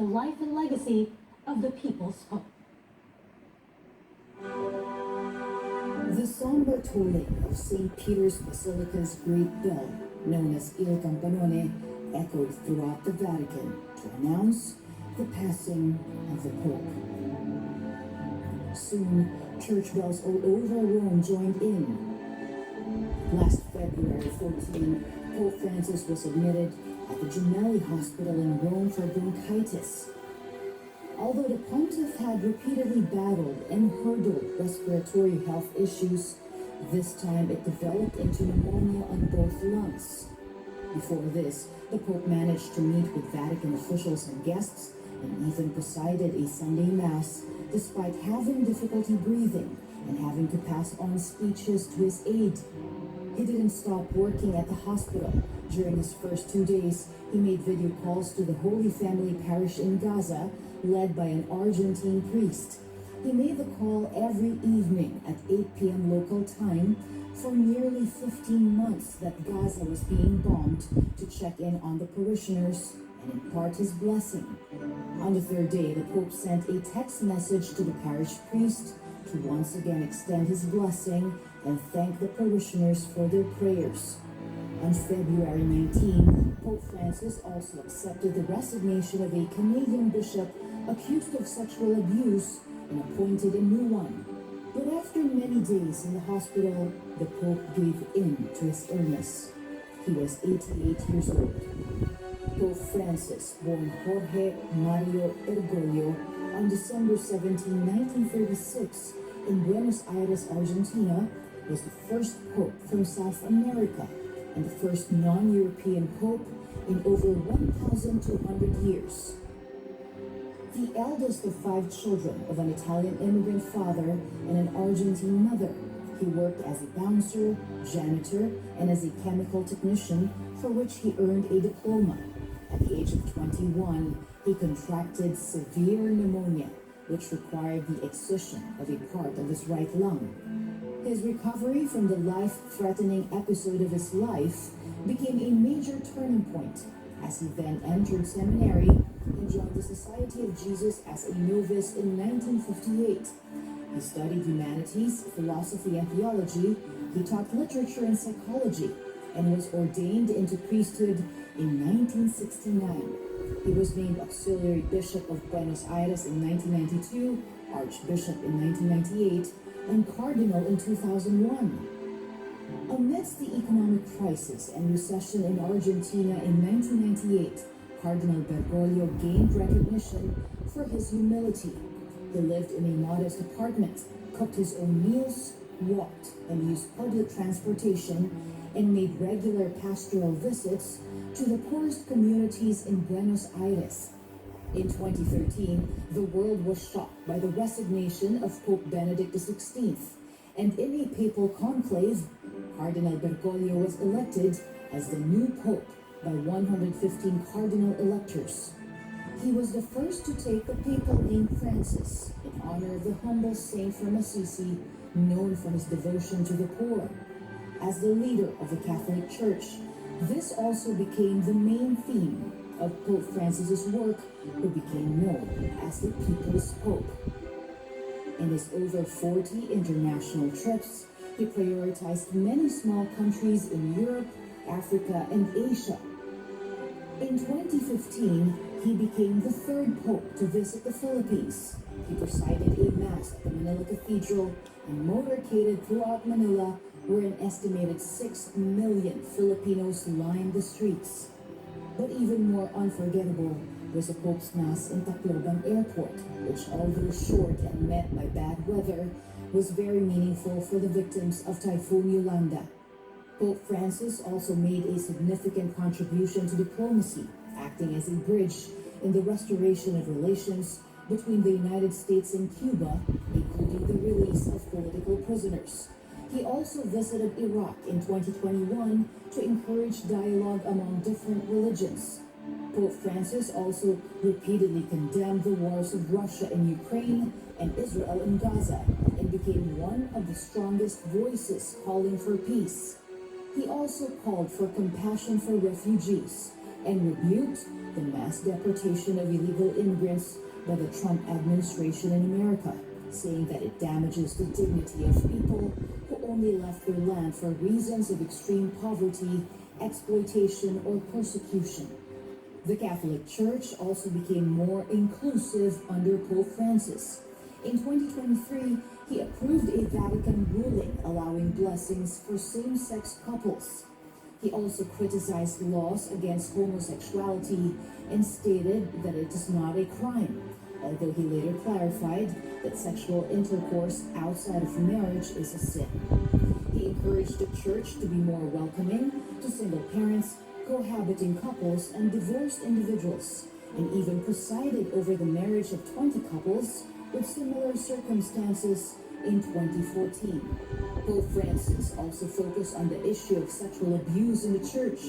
the life and legacy of the People's Pope. The somber tolling of St. Peter's Basilica's great bell, known as Il Campanone, echoed throughout the Vatican to announce the passing of the Pope. Soon, church bells all over Rome joined in. Last February 14, Pope Francis was admitted at the Gemelli Hospital in Rome for bronchitis. Although the pontiff had repeatedly battled and hurdled respiratory health issues, this time it developed into pneumonia on both lungs. Before this, the Pope managed to meet with Vatican officials and guests and even presided a Sunday Mass despite having difficulty breathing and having to pass on speeches to his aide. He didn't stop working at the hospital. During his first 2 days, he made video calls to the Holy Family Parish in Gaza, led by an Argentine priest. He made the call every evening at 8 p.m. local time for nearly 15 months that Gaza was being bombed to check in on the parishioners and impart his blessing. On the third day, the Pope sent a text message to the parish priest to once again extend his blessing and thank the parishioners for their prayers. On February 19, Pope Francis also accepted the resignation of a Canadian bishop accused of sexual abuse and appointed a new one. But after many days in the hospital, the Pope gave in to his illness. He was 88 years old. Pope Francis, born Jorge Mario Bergoglio on December 17, 1936, in Buenos Aires, Argentina, was the first Pope from South America and the first non-European Pope in over 1,200 years. The eldest of 5 children of an Italian immigrant father and an Argentine mother, he worked as a bouncer, janitor, and as a chemical technician, for which he earned a diploma. At the age of 21, he contracted severe pneumonia, which required the excision of a part of his right lung. His recovery from the life-threatening episode of his life became a major turning point, as he then entered seminary and joined the Society of Jesus as a novice in 1958. He studied humanities, philosophy, and theology. He taught literature and psychology and was ordained into priesthood in 1969. He was named Auxiliary Bishop of Buenos Aires in 1992, Archbishop in 1998, and Cardinal in 2001. Amidst the economic crisis and recession in Argentina in 1998, Cardinal Bergoglio gained recognition for his humility. He lived in a modest apartment, cooked his own meals, walked and used public transportation, and made regular pastoral visits to the poorest communities in Buenos Aires. In 2013, the world was shocked by the resignation of Pope Benedict XVI, and in a papal conclave, Cardinal Bergoglio was elected as the new pope by 115 cardinal electors. He was the first to take the papal name Francis in honor of the humble saint from Assisi, known for his devotion to the poor. As the leader of the Catholic Church, this also became the main theme of Pope Francis's work, who became known as the People's Pope. In his over 40 international trips, he prioritized many small countries in Europe, Africa, and Asia. In 2015, he became the 3rd Pope to visit the Philippines. He presided a Mass at the Manila Cathedral and motorcaded throughout Manila, where an estimated 6 million Filipinos lined the streets. But even more unforgettable was the Pope's Mass in Tacloban Airport, which, although short and met by bad weather, was very meaningful for the victims of Typhoon Yolanda. Pope Francis also made a significant contribution to diplomacy, acting as a bridge in the restoration of relations between the United States and Cuba, including the release of political prisoners. He also visited Iraq in 2021 to encourage dialogue among different religions. Pope Francis also repeatedly condemned the wars of Russia in Ukraine and Israel in Gaza, and became one of the strongest voices calling for peace. He also called for compassion for refugees and rebuked the mass deportation of illegal immigrants by the Trump administration in America, saying that it damages the dignity of people who only left their land for reasons of extreme poverty, exploitation, or persecution. The Catholic Church also became more inclusive under Pope Francis. In 2023, he approved a Vatican ruling allowing blessings for same-sex couples. He also criticized laws against homosexuality and stated that it is not a crime, although he later clarified that sexual intercourse outside of marriage is a sin. He encouraged the church to be more welcoming to single parents, cohabiting couples, and divorced individuals, and even presided over the marriage of 20 couples with similar circumstances in 2014. Pope Francis also focused on the issue of sexual abuse in the church.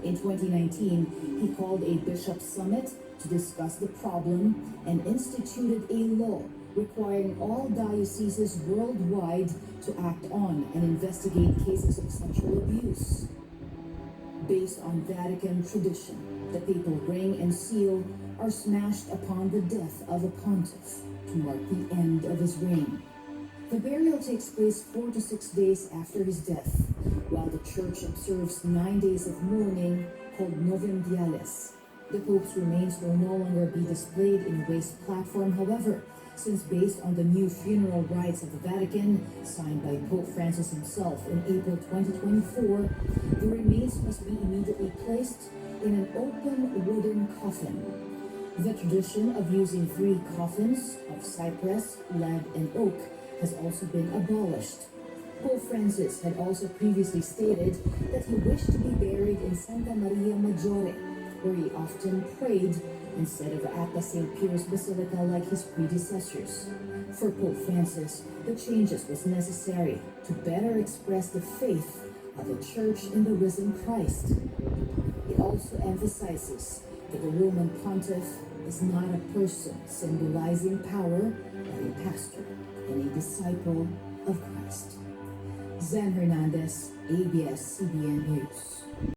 In 2019, he called a bishop summit to discuss the problem and instituted a law requiring all dioceses worldwide to act on and investigate cases of sexual abuse. Based on Vatican tradition, the papal ring and seal are smashed upon the death of a pontiff to mark the end of his reign. The burial takes place 4 to 6 days after his death, while the church observes 9 days of mourning called Novemdiales. The Pope's remains will no longer be displayed in a raised platform, however, since based on the new funeral rites of the Vatican, signed by Pope Francis himself in April 2024, the remains must be immediately placed in an open wooden coffin. The tradition of using 3 coffins of cypress, lead, and oak has also been abolished. Pope Francis had also previously stated that he wished to be buried in Santa Maria Maggiore, where he often prayed, instead of at the St. Peter's Basilica like his predecessors. For Pope Francis, the changes was necessary to better express the faith of the Church in the risen Christ. It also emphasizes that the Roman pontiff is not a person symbolizing power, but a pastor and a disciple of Christ. Zen Hernandez, ABS-CBN News.